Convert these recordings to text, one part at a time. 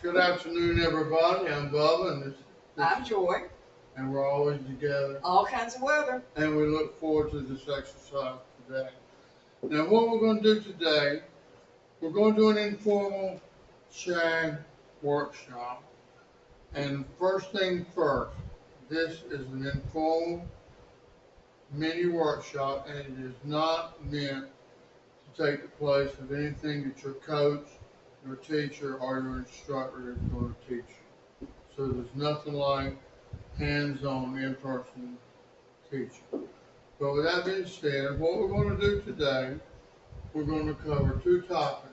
Good afternoon, everybody. I'm Bubba, and I'm Joy. and we're always together. All kinds of weather. And we look forward to this exercise today. Now, what we're going to do today, we're going to do an informal shag workshop. And first thing first, this is an informal mini workshop, and it is not meant to take the place of anything that your coach, your teacher, or your instructor is going to teach you. So there's nothing like hands-on, in-person teaching. But with that being said, what we're going to do today, we're going to cover two topics.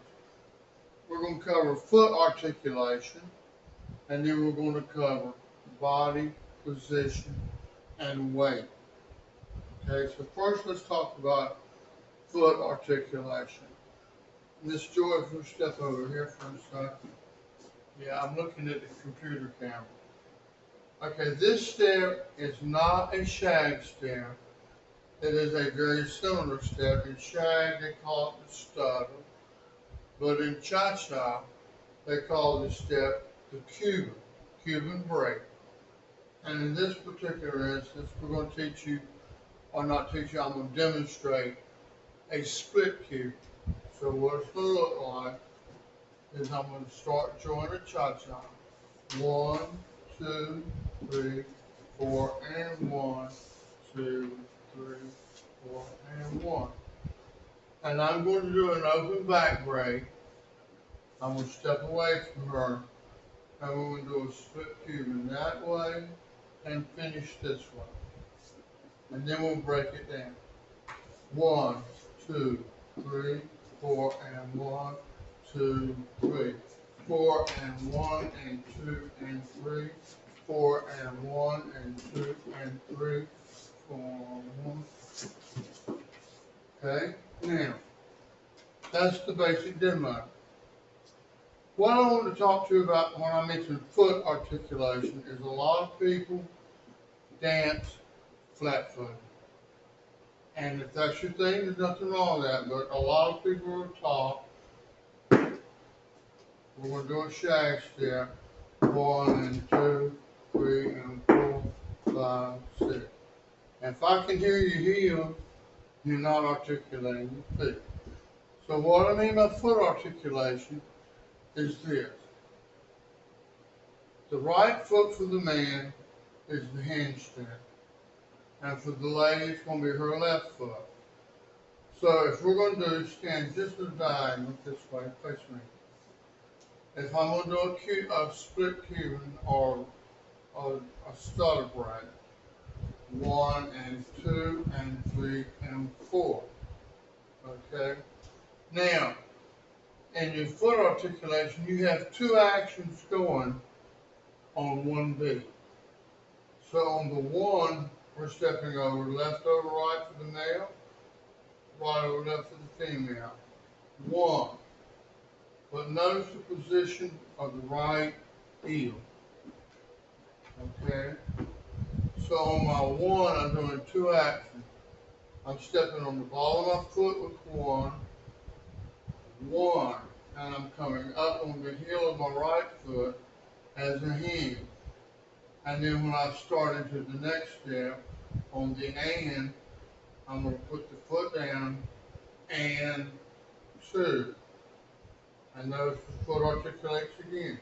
We're going to cover foot articulation, and then we're going to cover body, position, and weight. Okay, so first let's talk about foot articulation. Miss Joy, if you step over here for a second. Yeah, I'm looking at the computer camera. Okay, this step is not a shag step. It is a very similar step. In shag, they call it the stutter, but in cha-cha, they call this step the Cuban break. And in this particular instance, we're going to teach you, or not teach you, I'm going to demonstrate a split Cuban. So what it's going to look like is I'm going to start joining a cha-cha. 1, 2, 3, 4, and 1, 2, 3, 4, and 1. And I'm going to do an open back break. I'm going to step away from her. And we're going to do a split Cuban that way and finish this way. And then we'll break it down. 1, 2, 3, 4, and 1, 2, 3. 4 and 1 and 2 and 3. 4 and 1 and 2 and 3. 4 and 1. Okay? Now, that's the basic demo. What I want to talk to you about when I mention foot articulation is a lot of people dance flat-footed. And if that's your thing, there's nothing wrong with that. But a lot of people are taught, we're going to do a shag step. 1 and 2, 3 and 4, 5, 6. And if I can hear you heel, you're not articulating your feet. So what I mean by foot articulation is this. The right foot for the man is the handstand. And for the lady, it's going to be her left foot. So if we're going to do stand just as diagonal this way, face me. If I'm going to do a split Cuban or a stutter break, 1 and 2 and 3 and 4. Okay? Now, in your foot articulation, you have two actions going on one beat. So on the 1, we're stepping over left over right for the male, right over left for the female. 1. But notice the position of the right heel. Okay? So on my 1, I'm doing two actions. I'm stepping on the ball of my foot with 1, and I'm coming up on the heel of my right foot as a hinge. And then when I start into the next step, on the and, I'm going to put the foot down and 2. And notice the foot articulates again.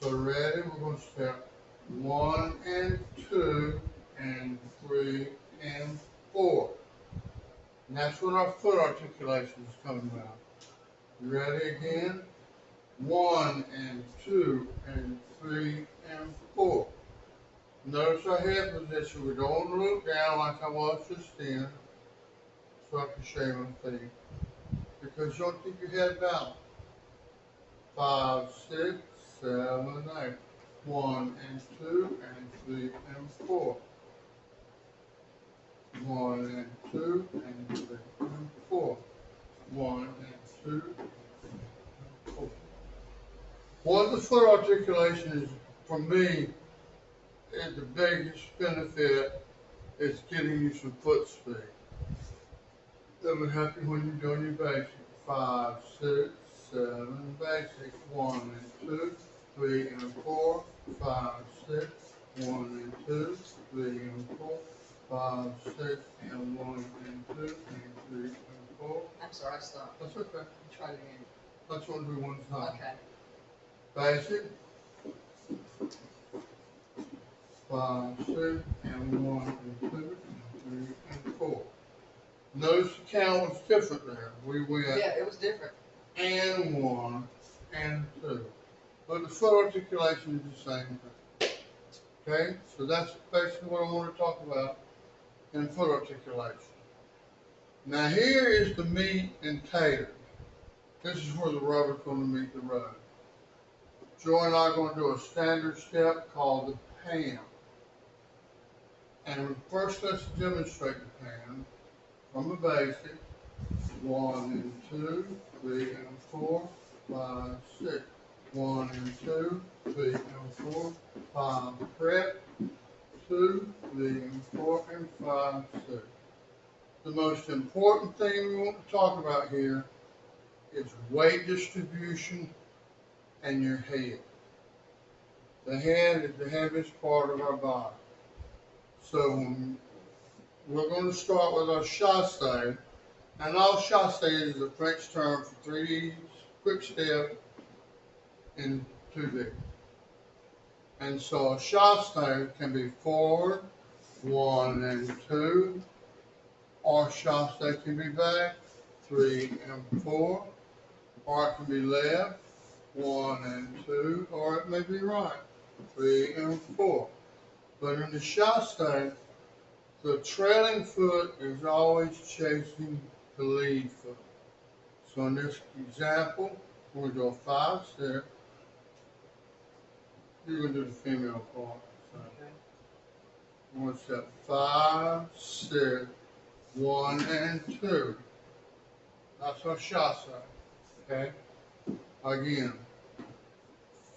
So ready, we're going to step 1 and 2 and 3 and 4. And that's what our foot articulation is coming about. You ready again? 1 and 2 and 3 and 4. Notice our head position. We don't want to look down like I was just then, so I can show you my feet. Because you don't keep your head down. 5, 6, 7, 8. 1 and 2 and 3 and 4. 1 and 2 and 3 and 4. 1 and 2 and 4. What the foot articulation is, for me, is the biggest benefit is getting you some foot speed. That will help you when you're doing your basic. 5, 6, 7, basic. 1 and 2, 3 and 4, 5, 6. 1 and 2, 3 and 4, 5, 6, and 1 and 2, and 3 and 4. I'm sorry, I stopped. That's okay. Try it again. Let's do one time. Okay. Basic. 5, 6, and 1 and 2, and 3 and 4. Notice the count was different there. We went Yeah, it was different. and 1 and 2. But the foot articulation is the same thing. Okay? So that's basically what I want to talk about in foot articulation. Now here is the meat and taters. This is where the rubber's going to meet the road. Joy and I are going to do a standard step called the pan. And first let's demonstrate the pan from the basic. 1 and 2, 3 and 4, 5, 6. 1 and 2, 3 and 4, 5. Prep. 2, 3 and 4, and 5, 6. The most important thing we want to talk about here is weight distribution and your head. The head is the heaviest part of our body. So we're going to start with our chasse. And all chasse is a French term for 3 quick step in 2D. And so a chasse can be forward, 1 and 2, or chasse can be back, 3 and 4, or it can be left, 1 and 2, or it may be right, 3 and 4. But in the chasse, the trailing foot is always chasing the lead foot. So in this example, we're going to do a 5 step. You're going to do the female part. So Okay. we're going to step 5, 6, 1 and 2. That's our chasse. Okay? Again,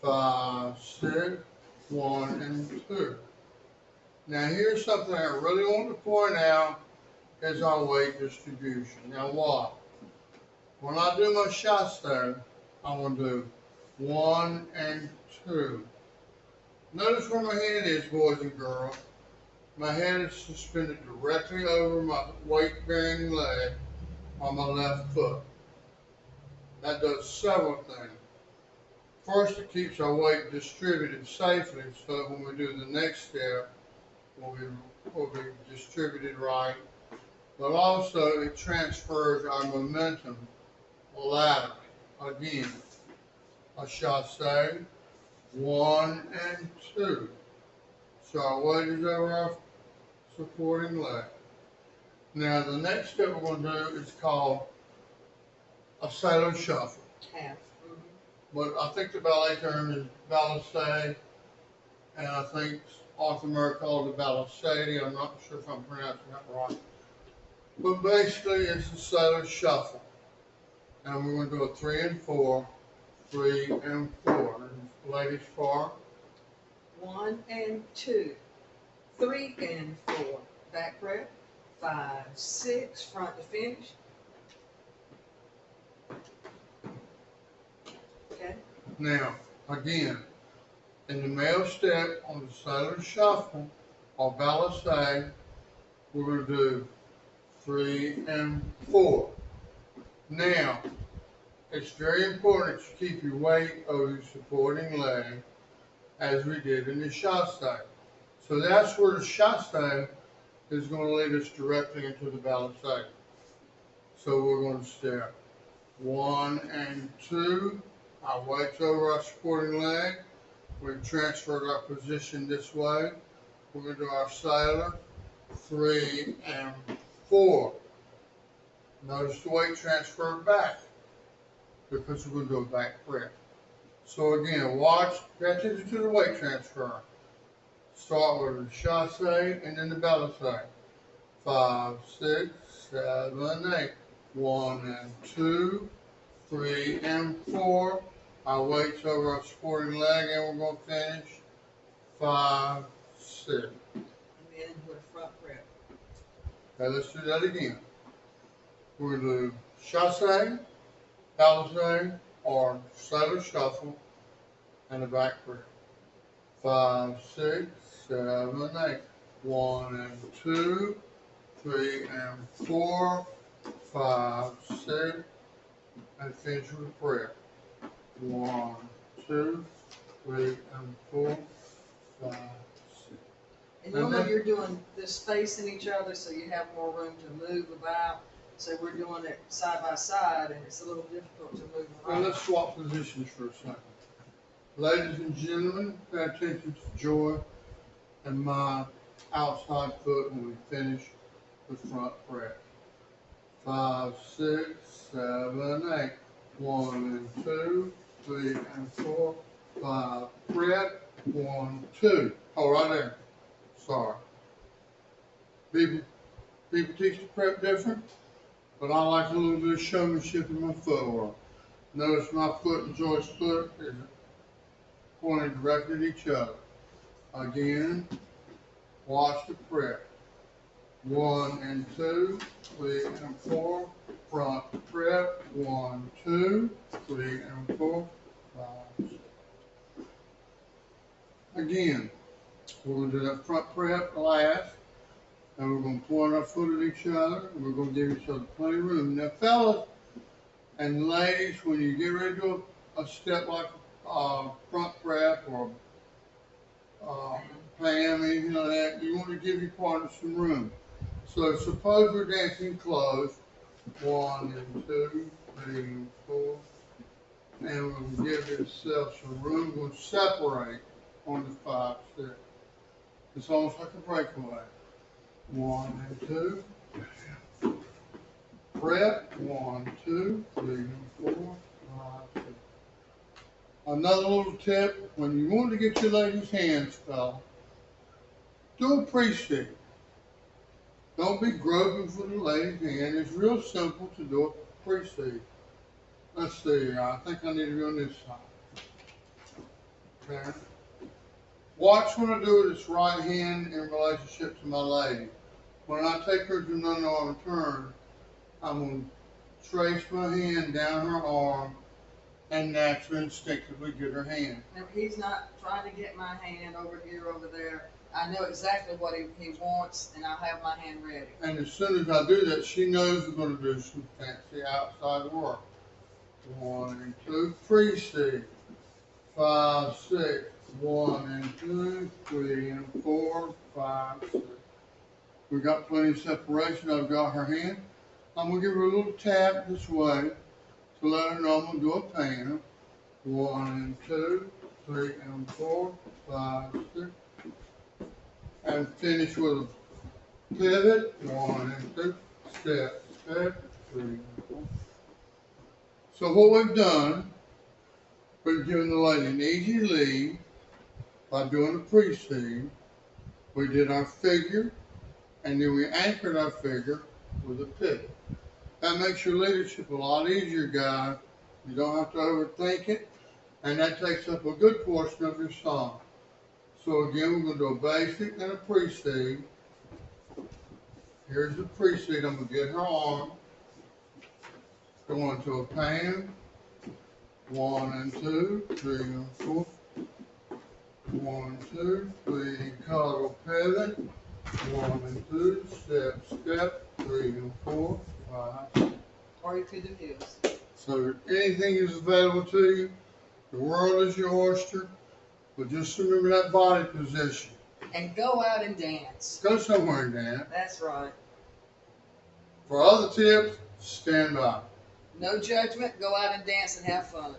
5, 6, 1 and 2. Now here's something I really want to point out is our weight distribution. Now what? When I do my chasse, I'm going to do 1 and 2. Notice where my head is, boys and girls. My head is suspended directly over my weight-bearing leg on my left foot. That does several things. First, it keeps our weight distributed safely, so that when we do the next step, will be distributed right. But also, it transfers our momentum laterally. Again, a chasse, 1 and 2. So our weight is over our supporting leg. Now, the next step we're going to do is called a sailor shuffle. Half. But I think the ballet term is balancé, and I think Arthur Murray called it balancé. I'm not sure if I'm pronouncing that right. But basically, it's a sailor shuffle. And we're going to do a 3 and 4, 3 and 4. And ladies part. 1 and 2, 3 and 4. Back prep. 5, 6. Front to finish. Okay. Now, again, in the male step on the sailor shuffle or balancé, we're going to do 3 and 4. Now, it's very important that you keep your weight over your supporting leg as we did in the chasse. So that's where the chasse is going to lead us directly into the balancé. So we're going to step 1 and 2. Our weight's over our supporting leg. We've transferred our position this way. We're going to do our sailor, 3 and 4. Notice the weight transfer back because we're going to do a back prep. So again, watch, pay attention to the weight transfer. Start with the chasse and then the balancé. 5, 6, 7, 8. 1 and 2, 3 and 4. Our weight's over our supporting leg, and we're going to finish 5, 6. And then with a front prep. Okay, let's do that again. We're going to do chasse, balancé, or sailor shuffle, and a back grip. 5, 6, 7, 8. 1 and 2, 3 and 4, 5, 6, and finish with a prayer. 1, 2, 3 and 4, 5, 6. And you'll know you're doing this facing each other so you have more room to move about. So we're doing it side by side and it's a little difficult to move Well, around. let's swap positions for a second. Ladies and gentlemen, pay attention to Joy and my outside foot when we finish the front press. 5, 6, 7, 8. 1 and 2, 3 and 4, 5. Press. 1, 2. Oh, right there. Sorry. People teach the prep different, but I like a little bit of showmanship in my footwork. Notice my foot and Joy's foot is pointed directly at each other. Again, watch the prep. 1 and 2, 3 and 4, front prep. 1, 2, 3 and 4, 5, 6. Again, we're going to do that front prep last, and we're going to point our foot at each other, and we're going to give each other plenty of room. Now, fellas and ladies, when you get ready to do a step like front prep or Pam, anything like that, you want to give your partner some room. So suppose we're dancing close, 1 and 2, 3 and 4, and we're going to give yourself some room. We're going to separate on the 5, 6. It's almost like a breakaway. 1 and 2. Prep. 1, 2, 3 and 4, 5, 6. Another little tip, when you want to get your ladies' hands, fella, do a pre-seat. Don't be groping for the lady's hand. It's real simple to do a pre-seat. Let's see, I think I need to go on this side. Okay. Watch when I do this right hand in relationship to my lady. When I take her to an unarmed turn, I'm going to trace my hand down her arm and naturally, instinctively get her hand. Now, he's not trying to get my hand over here, over there. I know exactly what he wants, and I'll have my hand ready. And as soon as I do that, she knows we're going to do some fancy outside work. 1 and 2, pre-seat. 5, 6. 1 and 2, 3 and 4, 5, 6. We got plenty of separation. I've got her hand. I'm going to give her a little tap this way to let her know I'm going to do a pan. 1 and 2, 3 and 4, 5, 6. And finish with a pivot. 1 and 2, step, step, 3 and 4. So what we've done, we've given the lady an easy lead by doing a pre-seed. We did our figure, and then we anchored our figure with a pivot. That makes your leadership a lot easier, guys. You don't have to overthink it, and that takes up a good portion of your song. So again, we're going to do a basic and a pre-seed. Here's the pre-seed. I'm going to get her arm. Go into a pan. 1 and 2, 3 and 4. 1, 2, 3, cuddle pivot. 1 and 2, step, step, 3 and 4, 5. Or you could do his. So anything is available to you. The world is your oyster. But just remember that body position. And go out and dance. Go somewhere and dance. That's right. For other tips, stand by. No judgment. Go out and dance and have fun.